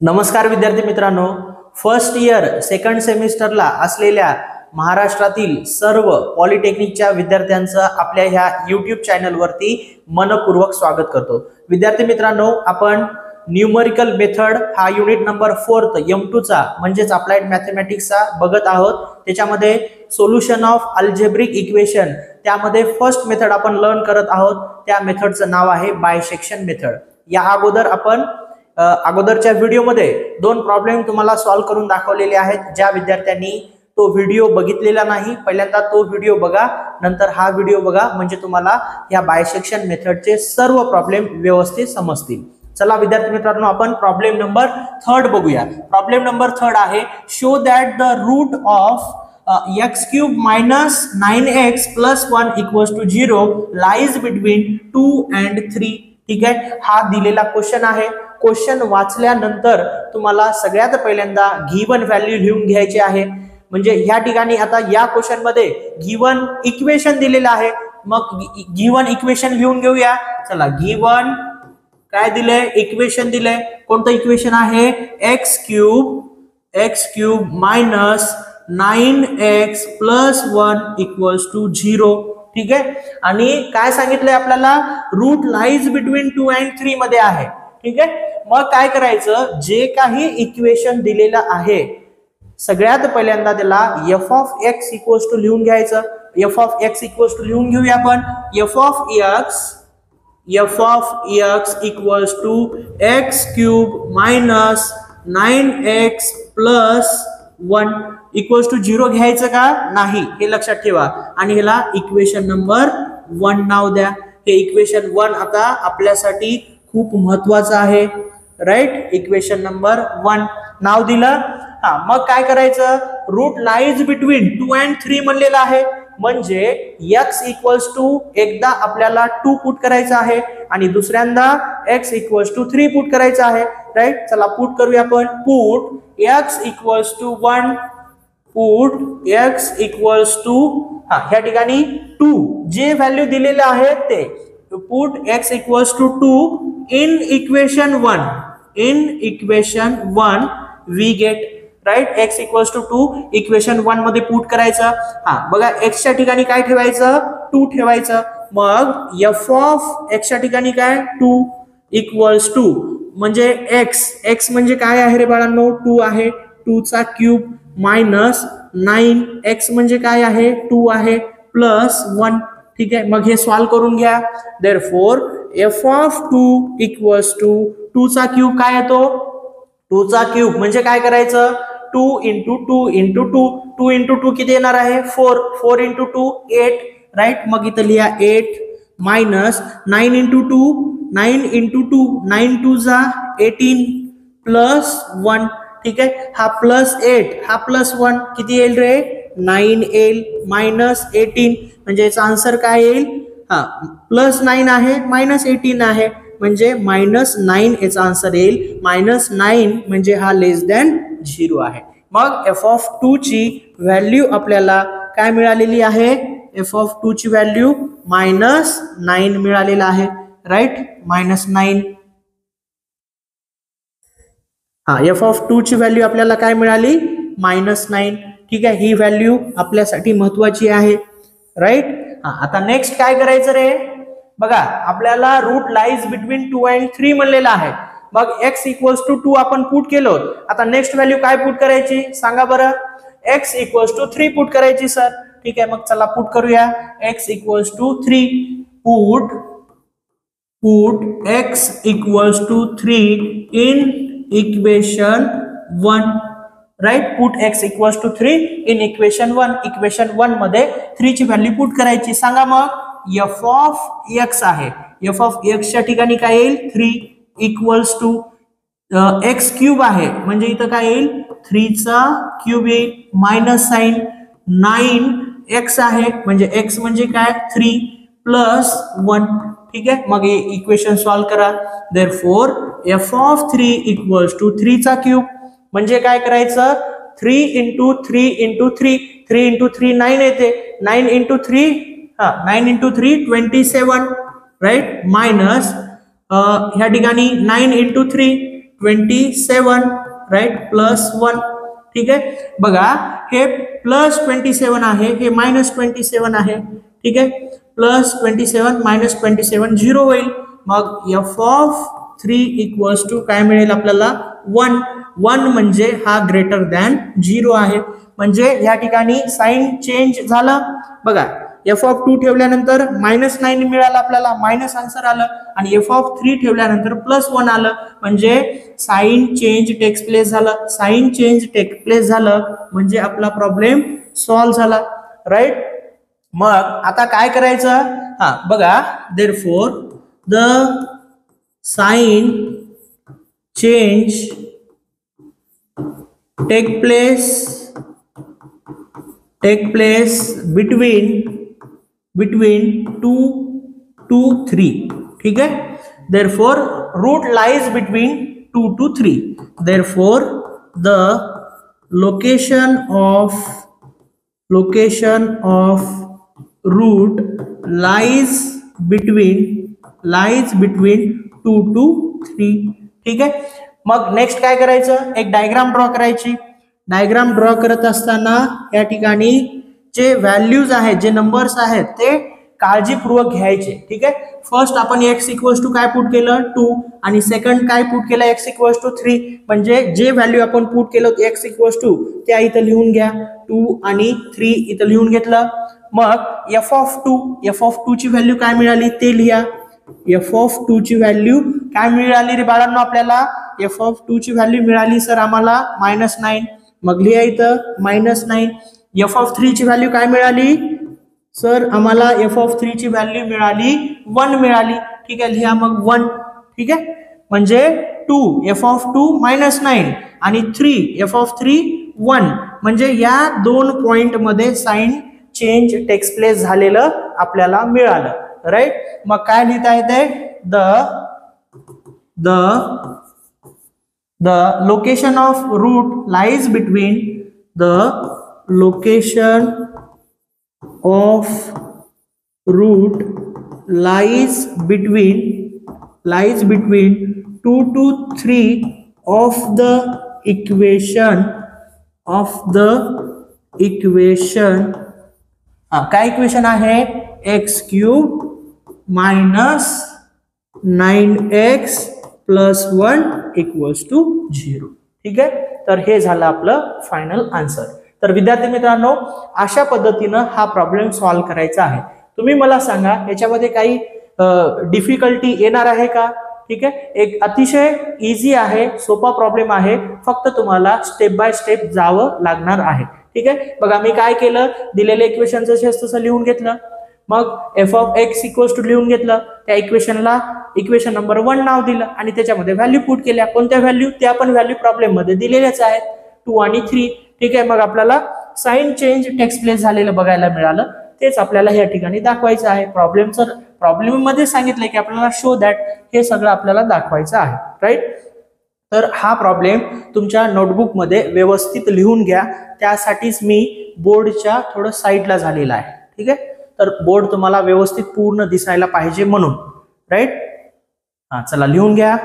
नमस्कार विद्यार्थी मित्रांनो, फर्स्ट इयर सेकंड सेमिस्टरला असलेल्या महाराष्ट्रातील सर्व पॉलिटेक्निकच्या विद्यार्थ्यांचं आपल्या ह्या YouTube चॅनलवरती मनपूर्वक स्वागत करतो। विद्यार्थी मित्रांनो, आपण न्यूमेरिकल मेथड हा युनिट नंबर 4 M2 चा म्हणजेच अप्लाइड मॅथमॅटिक्सचा बघत आहोत। त्याच्यामध्ये सोल्युशन ऑफ अल्जेब्रिक इक्वेशन त्यामध्ये फर्स्ट मेथड आपण लर्न करत आहोत। त्या मेथडचं नाव आहे बायसेक्शन मेथड। या अगोदर आपण अगोदरच्या व्हिडिओमध्ये दोन प्रॉब्लेम तुम्हाला सॉल्व्ह करून दाखवलेले आहेत। ज्या विद्यार्थ्यांनी तो व्हिडिओ बघितलेला नाही, पहिल्यांदा तो व्हिडिओ बघा, नंतर हा व्हिडिओ बघा, म्हणजे तुम्हाला या बायसेक्शन मेथडचे सर्व प्रॉब्लेम व्यवस्थित समजतील। चला विद्यार्थी मित्रांनो, आपण प्रॉब्लेम नंबर 3 बघूया। प्रॉब्लेम नंबर 3 आहे, show that the root of x³ minus 9x plus 1 equals to 0 lies between 2 and 3। ठीक आहे, हा दिलेला क्वेश्चन आहे। क्वेश्चन वाचल्यानंतर तुम्हाला सगळ्यात पहिल्यांदा गिवन व्हॅल्यू लिहून घ्यायची आहे। म्हणजे ह्या ठिकाणी आता या क्वेश्चन मध्ये गिवन इक्वेशन दिलेलं आहे, मग गिवन इक्वेशन लिहून घेऊया। चला, गिवन काय दिले, इक्वेशन दिले। कोणतं इक्वेशन आहे, x³ minus 9x plus 1 equals to 0। ठीक आहे, आणि काय सांगितलंय आपल्याला, रूट लाईज बिटवीन 2 and 3 मध्ये आहे। ठीक आहे, मग काय करायचं, जे काही इक्वेशन दिलेलं आहे सगळ्यात पहिल्यांदा त्याला f of x equals to लिहून घ्यायचं। f of x equals to लिहून घेऊया आपण। f of x equals to x³ minus 9x plus 1 equals to 0 घ्यायचं का नाही, हे लक्षात ठेवा। आणि ह्याला इक्वेशन नंबर 1 नाव द्या। हे इक्वेशन 1 आता आपल्यासाठी खूप महत्वाचं आहे, राईट। इक्वेशन नंबर 1 नाव दिलं। मग काय करायचं, रूट लाईज बिटवीन 2 and 3 म्हणलेलं आहे, म्हणजे x इक्वल्स टू एकदा आपल्याला 2 पुट करायचं आहे आणि दुसऱ्यांदा x इक्वल्स टू 3 पुट करायचं आहे, राईट। चला पुट करूया आपण। Put x equals to 1, put x equals to ह्या ठिकाणी 2, जे व्हॅल्यू दिलेले आहे ते put x equals to 2 in equation 1। In equation 1 we get, right, x equals to 2 equation 1 मध्ये पुट करायचं। बघा, x च्या ठिकाणी काय ठेवायचं, 2 ठेवायचं। मग f ऑफ x च्या ठिकाणी काय, 2 इक्वल्स टू, म्हणजे x म्हणजे काय आहे रे बाळांनो, 2 आहे, 2 चा क्यूब मायनस 9, x म्हणजे काय आहे, 2 आहे, प्लस 1। ठीक आहे, मग हे सॉल्व करून घ्या। Therefore f of 2 equals to 2 चा क्यूब काय येतो, 2 चा क्यूब म्हणजे काय करायचं, 2 into 2 into 2, 2 into 2 किती येणार आहे, 4, 4 into 2 8, राईट। मग इथं लिहा 8 मायनस 9 into 2, 9 into 2, 9 2 जा 18 प्लस 1। ठीक आहे, हा प्लस 8 हा प्लस 1 किती येईल रे, 9 येईल, मायनस 18 म्हणजे याचा आन्सर काय येईल, प्लस 9 आहे मायनस 18 आहे, म्हणजे -9 याचा आन्सर येईल। -9 म्हणजे हा लेस दॅन 0 आहे। मग f ऑफ 2 ची व्हॅल्यू आपल्याला काय मिळालेली आहे, f ऑफ 2 ची व्हॅल्यू -9 मिळालेला आहे, राईट, -9। f ऑफ 2 ची व्हॅल्यू आपल्याला काय मिळाली, -9। ठीक आहे, ही व्हॅल्यू आपल्यासाठी महत्वाची आहे, राईट। आता नेक्स्ट काय करायचं रे, बघा आपल्याला रूट लाईज बिटवीन 2 and 3 म्हणलेला आहे। मग x इक्वल्स टू 2 आपण पुट केलो, आता नेक्स्ट व्हॅल्यू काय पुट करायची सांगा बरं, x इक्वल्स टू 3 पुट करायची सर। ठीक आहे, मग चला पुट करूया। x equals to 3, put x equals to 3 in equation 1, right. Put x equals to 3 in equation 1। Equation 1 मध्ये 3 ची व्हॅल्यू पुट करायची। सांगा मग, f ऑफ x आहे, f ऑफ x च्या ठिकाणी काय येईल, 3 इक्वल्स टू x³ आहे, म्हणजे इथं काय येईल, 3 चा क्यूब येईल, मायनस साइन 9x आहे, म्हणजे x म्हणजे काय, 3 प्लस 1। ठीक आहे, मग हे इक्वेशन सॉल्व करा। Therefore f of 3 equals to 3 चा क्यूब म्हणजे काय करायचं, 3 into 3 into 3, 3 into 3 9 येते, 9 into 3 9 into 3 27, राईट, मायनस ह्या ठिकाणी 9 into 3 27 राईट +1 ठीक आहे. बघा हे +27 आहे, हे -27 आहे ठीक आहे. +27 -27 0 होईल. मग f(3) = काय मिळेल आपल्याला 1. 1 म्हणजे हा ग्रेटर दॅन 0 आहे, म्हणजे या ठिकाणी साइन चेंज झालं. बघा f(2) ठेवल्यानंतर -9 मिळालं आपल्याला, मायनस आन्सर आलं, आणि f(3) ठेवल्यानंतर +1 आलं, म्हणजे साइन चेंज टेक्स प्लेस झालं. साइन चेंज टेक्स प्लेस झालं म्हणजे आपला प्रॉब्लेम सॉल्व्ह झाला राईट. मग आता काय करायचं, बघा therefore the sign change take place between 2 to 3 ठीक है. therefore root lies between 2 to 3. therefore the location of root lies between 2 to 3 ठीक है. मग नेक्स्ट काय करायचं, एक डायग्राम ड्रॉ करायची. डायग्राम ड्रॉ करत असताना या ठिकाणी जे व्हॅल्यूज आहेत, जे नंबर्स आहेत ते काळजीपूर्वक घ्यायचे ठीक आहे. फर्स्ट आपण x = काय पुट केलं 2, आणि सेकंड काय पुट केलं x = 3, म्हणजे जे व्हॅल्यू आपण पुट केलं x = त्या इथं लिहून घ्या, 2 आणि 3 इथं लिहून घेतलं. मग f(2) ची व्हॅल्यू काय मिळाली ते लिहा. f(2) ची व्हॅल्यू काय मिळाली रे बाळांनो आपल्याला, f(2) ची व्हॅल्यू मिळाली सर आम्हाला -9. मग लिहा इथं -9. f(3) ची व्हॅल्यू काय मिळाली सर आम्हाला, f(3) ची व्हॅल्यू मिळाली 1 मिळाली ठीक आहे. लिहा मग 1 ठीक आहे. म्हणजे 2 f(2) -9 आणि 3 f(3) 1, म्हणजे या दोन पॉइंट मध्ये साइन चेंज टेक्स प्लेस झालेलं आपल्याला मिळालं राईट. मग काय लिहिता येते, the location of root lies between 2 to 3 of the equation काय इक्वेशन आहे, x³ - 9x + 1 = 0 ठीक आहे. तर हे झालं आपलं फायनल आन्सर. तर विद्यार्थी मित्रांनो, अशा पद्धतीनं हा प्रॉब्लेम सॉल्व्ह करायचा आहे. तुम्ही मला सांगा याच्यामध्ये काही डिफिकल्टी येणार आहे का. ठीक आहे, एक अतिशय इझी आहे, सोपा प्रॉब्लेम आहे, फक्त तुम्हाला स्टेप बाय स्टेप जावं लागणार आहे. ठीक आहे, बघा मी काय केलं, दिलेल्या इक्वेशनचं तसं लिहून घेतलं, मग f(x) = लिहून घेतलं, त्या इक्वेशन नंबर 1 नाव दिलं आणि त्याच्यामध्ये व्हॅल्यू पुट केल्या. कोणत्या व्हॅल्यू, त्या पण व्हॅल्यू प्रॉब्लेम मध्ये दिलेल्याच आहेत, 2 आणि 3. ठीक आहे, मग आपल्याला साइन चेंज टेक्स प्लेस झालेलं बघायला मिळालं, तेच आपल्याला या ठिकाणी दाखवायचं आहे. प्रॉब्लेम मध्ये सांगितलंय की आपल्याला शो दॅट, हे सगळं आपल्याला दाखवायचं आहे राईट. तर हा प्रॉब्लेम तुमच्या नोटबुक मध्ये व्यवस्थित लिहून घ्या, त्यासाठीच मी बोर्डच्या थोडं साईडला झालेला आहे. ठीक आहे, तर बोर्ड तुम्हाला व्यवस्थित पूर्ण दिसायला पाहिजे म्हणून राईट. चला लिहून घ्या.